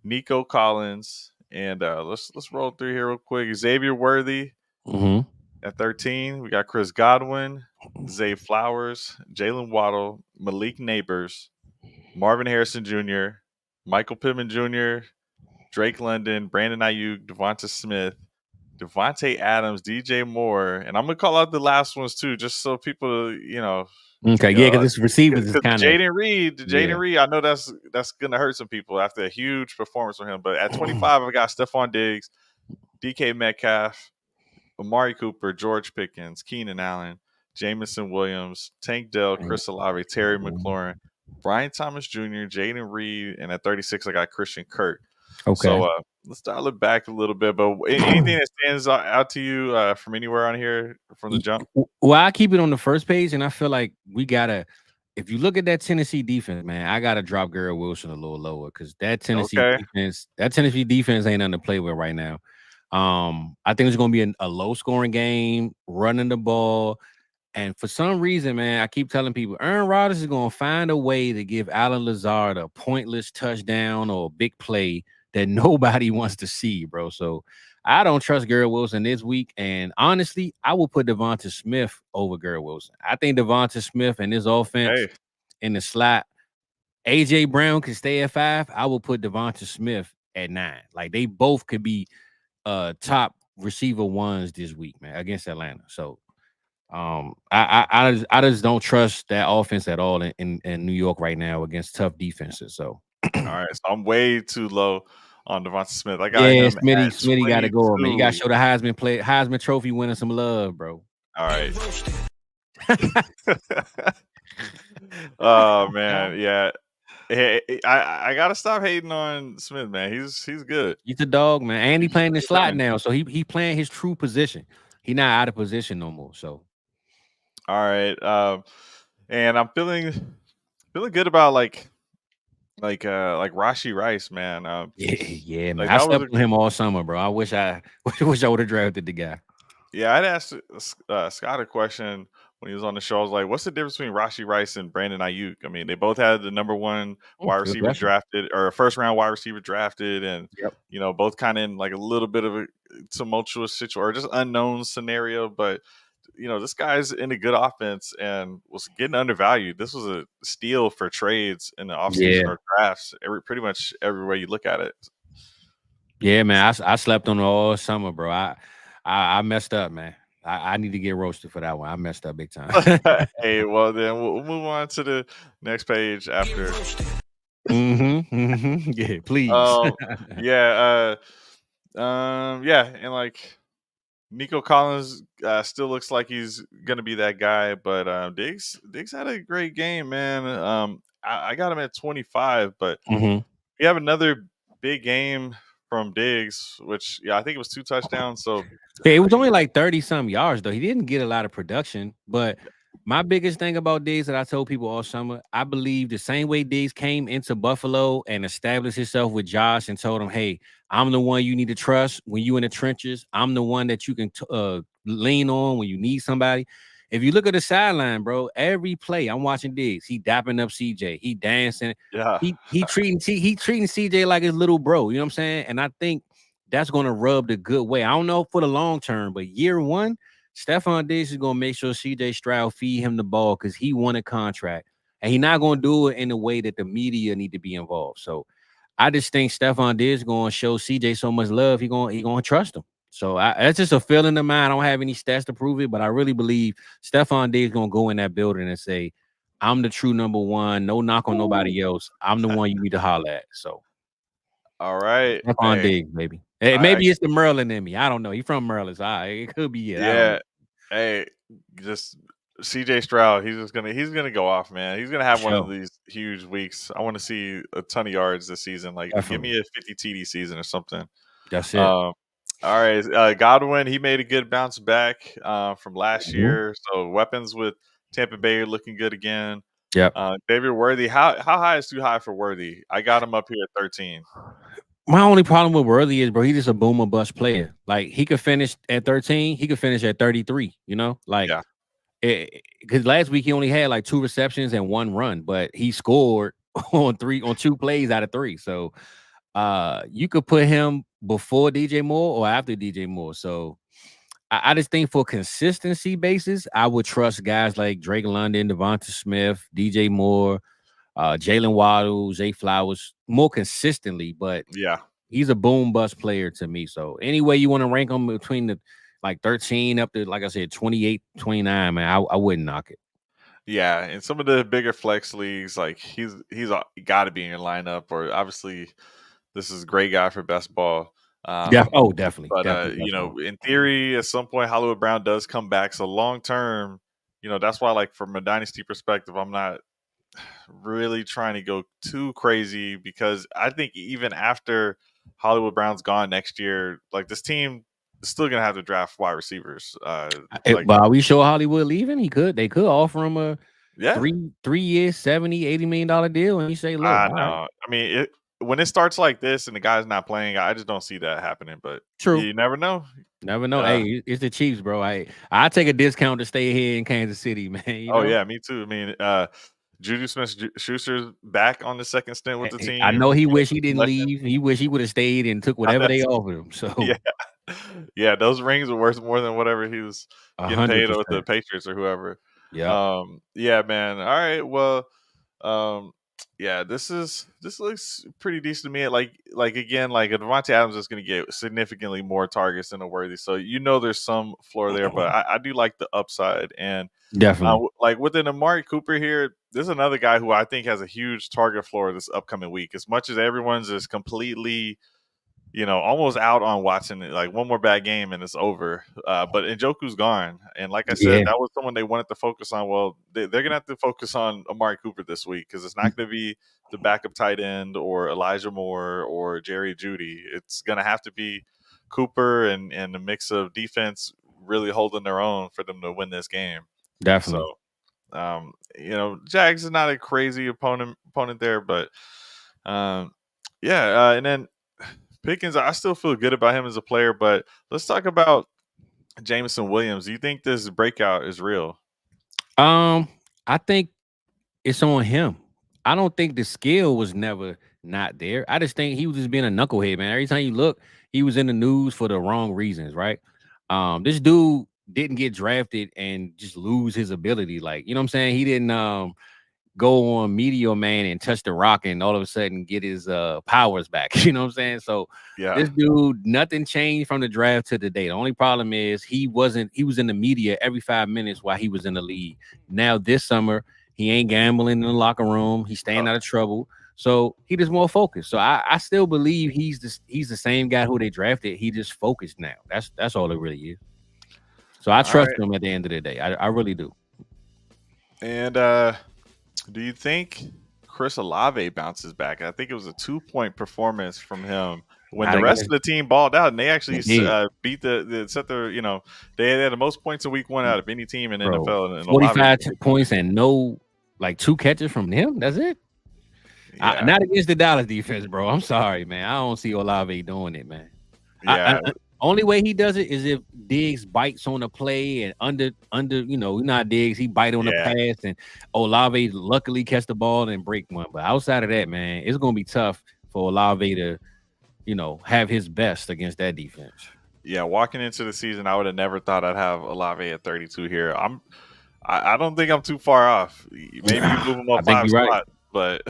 Nico Collins. And let's roll through here real quick. Xavier Worthy at 13. We got Chris Godwin, Zay Flowers, Jalen Waddle, Malik Neighbors, Marvin Harrison Jr., Michael Pittman Jr., Drake London, Brandon Ayuk, Devonta Smith, Devontae Adams, DJ Moore, and I'm gonna call out the last ones too, just so people, Okay, yeah, because this receivers is because kind of Jaden Reed, I know that's gonna hurt some people after a huge performance from him. But at 25, I got Stephon Diggs, DK Metcalf, Amari Cooper, George Pickens, Keenan Allen, Jamison Williams, Tank Dell, Chris Olave, Terry McLaurin, Brian Thomas Jr., Jaden Reed, and at 36, I got Christian Kirk. Okay. So let's dial it back a little bit. But anything that stands out to you from anywhere on here from the jump? Well, I keep it on the first page, and I feel like we gotta. If you look at that Tennessee defense, man, I gotta drop Garrett Wilson a little lower because that Tennessee defense ain't nothing to play with right now. I think it's gonna be a low scoring game, running the ball. And for some reason, man, I keep telling people Aaron Rodgers is going to find a way to give Alan Lazard a pointless touchdown or a big play that nobody wants to see, bro. So I don't trust Garrett Wilson this week. And honestly, I will put Devonta Smith over Garrett Wilson. I think Devonta Smith and his offense Hey, in the slot, AJ Brown can stay at 5. I will put Devonta Smith at 9. Like they both could be top receiver ones this week, man, against Atlanta. So I just don't trust that offense at all in New York right now against tough defenses. So all right. So I'm way too low on Devonta Smith. I got yeah, him at Smitty got to go, man. You got to 22. show the Heisman Trophy winner some love, bro. All right. Oh man, yeah. Hey, I gotta stop hating on Smith, man. He's good. He's a dog, man. And he He's playing the really slot trying. now, so he playing his true position. He not out of position no more. So All right. And I'm feeling good about like Rashi Rice, man. yeah, man. Like I that was slept with him all summer, bro. I wish I would have drafted the guy. yeah. I'd asked Scott a question when he was on the show. I was like, "What's the difference between Rashi Rice and Brandon Ayuk?" I mean, they both had the number one wide Good receiver question. drafted or first round wide receiver drafted, and Yep. both kind of in like a little bit of a tumultuous situation or just unknown scenario, but. This guy's in a good offense and was getting undervalued. This was a steal for trades in the offseason Yeah. or drafts, pretty much every way you look at it. Yeah, man. I slept on it all summer, bro. I messed up, man. I need to get roasted for that one. I messed up big time. Hey, well then we'll move on to the next page after. Yeah, please. Yeah, yeah, and like Nico Collins still looks like he's gonna be that guy, but Diggs had a great game, man. I got him at 25, but we have another big game from Diggs, which I think it was 2 touchdowns. So Yeah, it was only like 30-some yards, though. He didn't get a lot of production. But my biggest thing about Diggs that I told people all summer, I believe the same way Diggs came into Buffalo and established himself with Josh and told him, hey, I'm the one you need to trust when you in the trenches. I'm the one that you can lean on when you need somebody. If you look at the sideline, bro, every play I'm watching Diggs, he dapping up CJ, he dancing, yeah, he treating CJ like his little bro. You know what I'm saying? And I think that's going to rub the good way. I don't know for the long term, but year one, Stephon Diggs is going to make sure CJ Stroud feed him the ball because he won a contract, and he's not going to do it in a way that the media need to be involved. So I just think Stephon Diggs is going to show CJ so much love. He going to trust him. So that's just a feeling of mine. I don't have any stats to prove it, but I really believe Stephon Diggs is going to go in that building and say, I'm the true number one. No knock on nobody else. I'm the one you need to holler at. So all right. Stephon Hey, Diggs, baby. Hey, maybe it's the Maryland in me. I don't know. He's from Maryland, so it could be it. I don't know. Hey, just CJ Stroud. He's gonna go off, man. He's gonna have one of these huge weeks. I want to see a ton of yards this season. Like, give me a 50 TD season or something. That's it. All right, Godwin. He made a good bounce back from last year. So weapons with Tampa Bay looking good again. Yep. David Worthy. How high is too high for Worthy? I got him up here at 13. My only problem with Worthy is, bro, he's just a boom or bust player. Like, he could finish at 13. He could finish at 33, Like, because last week he only had like 2 receptions and 1 run, but he scored on 2 plays out of 3. So you could put him before DJ Moore or after DJ Moore. So I just think for consistency basis, I would trust guys like Drake London, Devonta Smith, DJ Moore, Jalen Waddle, Zay Flowers more consistently, but he's a boom bust player to me. So any way you want to rank him between the like 13 up to, like I said, 28, 29, man, I wouldn't knock it. Yeah, in some of the bigger flex leagues, like he's got to be in your lineup. Or obviously, this is a great guy for best ball. Definitely. But definitely in theory, at some point, Hollywood Brown does come back. So long term, that's why, like from a dynasty perspective, I'm not really trying to go too crazy because I think even after Hollywood Brown's gone next year, like this team is still gonna have to draft wide receivers. But are we sure Hollywood leaving? They could offer him a 3 years, $70-80 million deal, and he say, look, I all know. right. I mean, when it starts like this and the guy's not playing, I just don't see that happening. But true, you never know. Never know. Hey, it's the Chiefs, bro. I take a discount to stay here in Kansas City, man. Yeah, me too. I mean, Juju Smith-Schuster's back on the second stint with the I team. know he wish he didn't leave. He wish he would have stayed and took whatever they offered him. So yeah, those rings are worth more than whatever he was getting paid with the 100%. Patriots or whoever. Yeah. Yeah, man. All right, well, yeah, this looks pretty decent to me. Like again, like Devontae Adams is going to get significantly more targets than a Worthy, so there's some floor there, but I do like the upside. And Definitely. like within Amari Cooper here, this is another guy who I think has a huge target floor this upcoming week. As much as everyone's just completely, almost out on Watson, like one more bad game and it's over. But Njoku's gone, and like I said, Yeah, that was someone they wanted to focus on. Well, they're gonna have to focus on Amari Cooper this week because it's not gonna be the backup tight end or Elijah Moore or Jerry Jeudy. It's gonna have to be Cooper and a mix of defense really holding their own for them to win this game. definitely. So, Jags is not a crazy opponent there, but yeah. And then Pickens, I still feel good about him as a player, but let's talk about Jameson Williams. Do you think this breakout is real? I think it's on him. I don't think the skill was never not there. I just think he was just being a knucklehead, man. Every time you look, he was in the news for the wrong reasons, right? This dude didn't get drafted and just lose his ability. Like, you know what I'm saying? He didn't go on Meteor Man and touch the rock and all of a sudden get his powers back. You know what I'm saying? So Yeah. this dude, nothing changed from the draft to the day. The only problem is he was in the media every 5 minutes while he was in the league. Now this summer, he ain't gambling in the locker room. He's staying out of trouble. So he just more focused. So I still believe he's the same guy who they drafted. He just focused now. That's all it really is. So I trust him at the end of the day. I really do. And do you think Chris Olave bounces back? I think it was a 2-point performance from him when the rest of the team balled out, and they actually beat they had the most points in week 1 out of any team in NFL. And 45 points and no, like 2 catches from him. That's it. Yeah. Not against the Dallas defense, bro. I'm sorry, man. I don't see Olave doing it, man. Yeah. Only way he does it is if Diggs bites on the play and under, not Diggs, he bite on the pass and Olave luckily catch the ball and break one. But outside of that, man, it's gonna be tough for Olave to, have his best against that defense. Yeah, walking into the season, I would have never thought I'd have Olave at 32 here. I don't think I'm too far off. Maybe you move him up 5 spots, but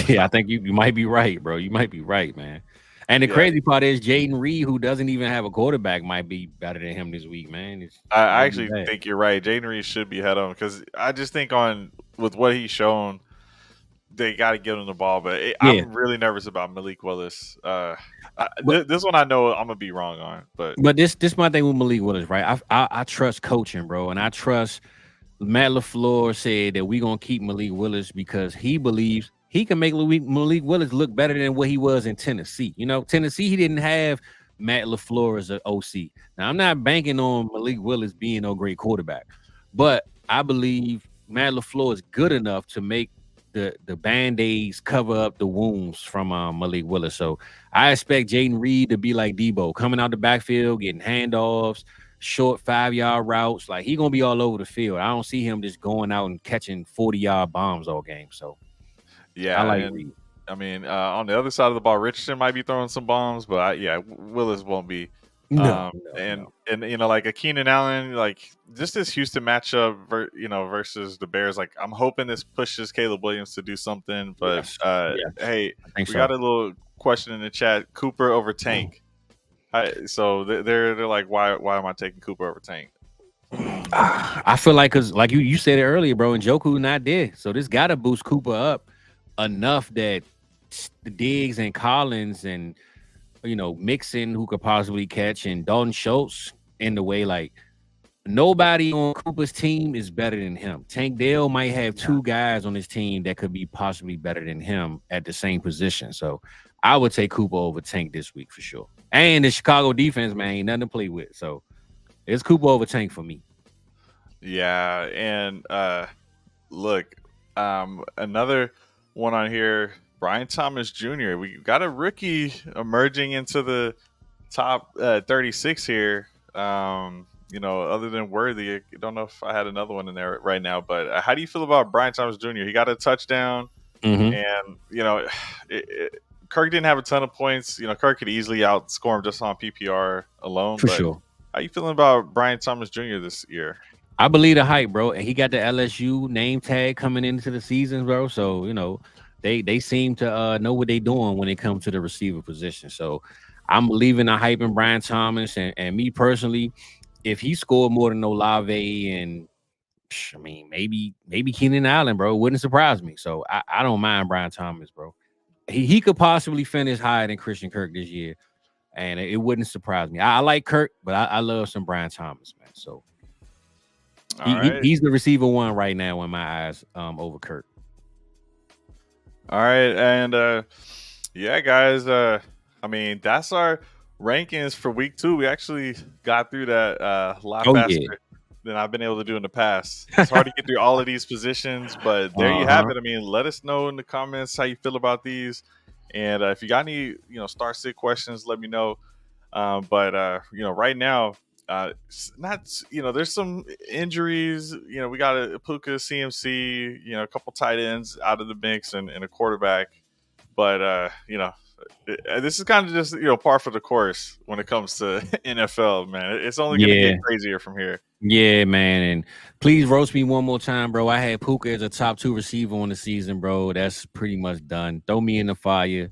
yeah, I think you might be right, bro. You might be right, man. And the crazy part is Jaden Reed, who doesn't even have a quarterback, might be better than him this week, man. I actually think you're right. Jaden Reed should be head on because I just think with what he's shown, they got to give him the ball. But I'm really nervous about Malik Willis. This one I know I'm gonna be wrong on, but this my thing with Malik Willis, right? I trust coaching, bro, and I trust Matt LaFleur said that we're gonna keep Malik Willis because he believes he can make Malik Willis look better than what he was in Tennessee. Tennessee, he didn't have Matt LaFleur as an OC. Now, I'm not banking on Malik Willis being no great quarterback, but I believe Matt LaFleur is good enough to make the Band-Aids cover up the wounds from Malik Willis. So I expect Jaden Reed to be like Debo, coming out the backfield, getting handoffs, short 5-yard routes. Like, he's going to be all over the field. I don't see him just going out and catching 40-yard bombs all game. So yeah, I like Reed. I mean, on the other side of the ball, Richardson might be throwing some bombs, but Willis won't be. No. Like a Keenan Allen, like just this Houston matchup, versus the Bears. Like, I'm hoping this pushes Caleb Williams to do something. But hey, we got a little question in the chat: Cooper over Tank. So they're like, why am I taking Cooper over Tank? I feel like because like you said it earlier, bro, and Njoku not there, so this got to boost Cooper up enough that the Diggs and Collins and Mixon, who could possibly catch, and Dalton Schultz in the way. Like, nobody on Cooper's team is better than him. Tank Dell might have 2 guys on his team that could be possibly better than him at the same position. So I would take Cooper over Tank this week for sure. And the Chicago defense, man, ain't nothing to play with. So it's Cooper over Tank for me. Yeah, and look, another one on here, Brian Thomas Jr. We got a rookie emerging into the top 36 here. other than Worthy, I don't know if I had another one in there right now. But how do you feel about Brian Thomas Jr.? He got a touchdown, and Kirk didn't have a ton of points. Kirk could easily outscore him just on PPR alone. For But sure. how you feeling about Brian Thomas Jr. this year? I believe the hype, bro. And he got the LSU name tag coming into the season, bro. So, they seem to know what they're doing when it comes to the receiver position. So I'm believing the hype in Brian Thomas. And me personally, if he scored more than Olave and I mean, maybe Keenan Allen, bro, it wouldn't surprise me. So I don't mind Brian Thomas, bro. He could possibly finish higher than Christian Kirk this year. And it wouldn't surprise me. I like Kirk, but I love some Brian Thomas, man. So All right. he's the receiver one right now in my eyes, over Kirk. All right, and yeah, guys. I mean, that's our rankings for week 2. We actually got through that a lot faster than I've been able to do in the past. It's hard to get through all of these positions, but there you have it. I mean, let us know in the comments how you feel about these, and if you got any, start sit questions, let me know. But right now, there's some injuries. We got a Puka, CMC, a couple tight ends out of the mix, and a quarterback. But this is kind of just par for the course when it comes to NFL, man. It's only going to get crazier from here. Yeah, man. And please roast me one more time, bro. I had Puka as a top 2 receiver on the season, bro. That's pretty much done. Throw me in the fire.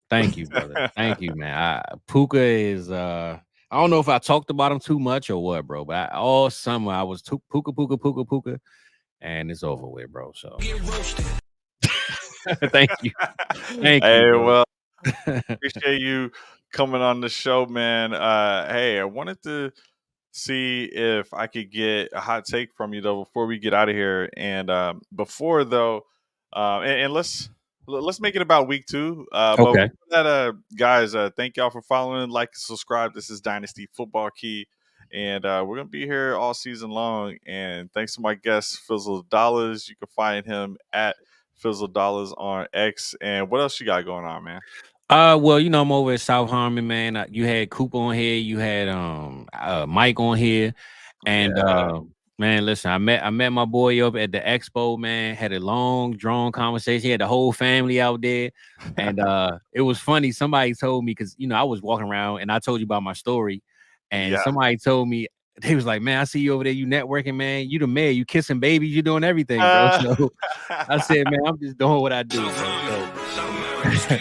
Thank you, brother. Thank you, man. Puka is I don't know if I talked about him too much or what, bro. But all summer I was Puka, and it's over with, bro. So thank you. Thank you. Hey, well, appreciate you coming on the show, man. Hey, I wanted to see if I could get a hot take from you though before we get out of here. And before though, and let's make it about week 2. Okay. But that, guys, thank y'all for following, like, subscribe. This is Dynasty Football Key, and we're gonna be here all season long. And thanks to my guest Fizzle Dollars. You can find him at Fizzle Dollars on X. And what else you got going on, man? Well, I'm over at South Harmon, man. You had Cooper on here, you had Mike on here, and man, listen, I met my boy up at the expo, man. Had a long, drawn conversation. He had the whole family out there, and it was funny. Somebody told me because I was walking around and I told you about my story, and somebody told me. They was like, man, I see you over there. You networking, man. You the mayor. You kissing babies. You doing everything, bro. So I said, man, I'm just doing what I do, bro. So,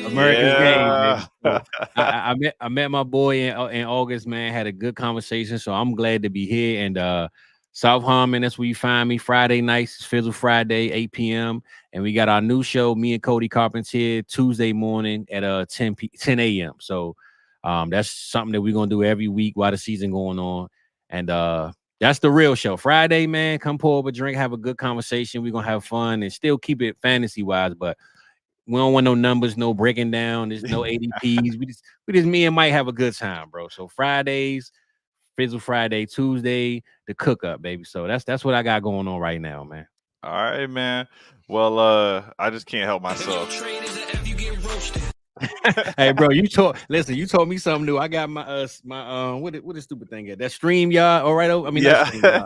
America's game, man. So I met my boy in August, man. Had a good conversation, so I'm glad to be here. And South Harmon, that's where you find me. Friday nights, it's Fizzle Friday, 8 p.m. And we got our new show, me and Cody Carpentier, Tuesday morning at 10 a.m. So that's something that we're gonna do every week while the season going on. And that's the real show. Friday, man, come pour up a drink, have a good conversation. We're gonna have fun and still keep it fantasy wise, but we don't want no numbers, no breaking down. There's no ADPs. We just me and Mike have a good time, bro. So Fridays, Fizzle Friday, Tuesday, the cook up, baby. So that's what I got going on right now, man. All right, man. Well, I just can't help myself. Hey, bro, you told me something new. I got my what is stupid thing at that StreamYard? All right, I mean, yeah. Hey,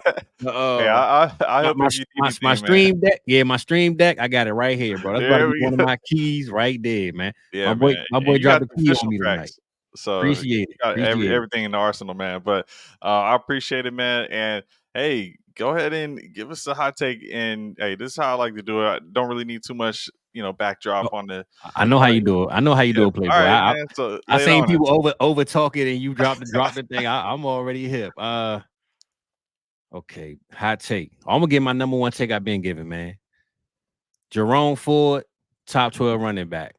I hope my Stream Deck. Yeah, my Stream Deck. I got it right here, bro. That's about to be one of my keys right there, man. Yeah, my boy dropped the key on me tonight. So appreciate it. Everything in the arsenal, man. But I appreciate it, man. And hey, go ahead and give us a hot take. And hey, this is how I like to do it. I don't really need too much, backdrop on the. I know how you do it. I know how you do it, Playboy. Right, so I seen people over talk it, and you drop the thing. I'm already hip. Okay, hot take. I'm gonna get my number one take I've been giving, man. Jerome Ford, top 12 running back.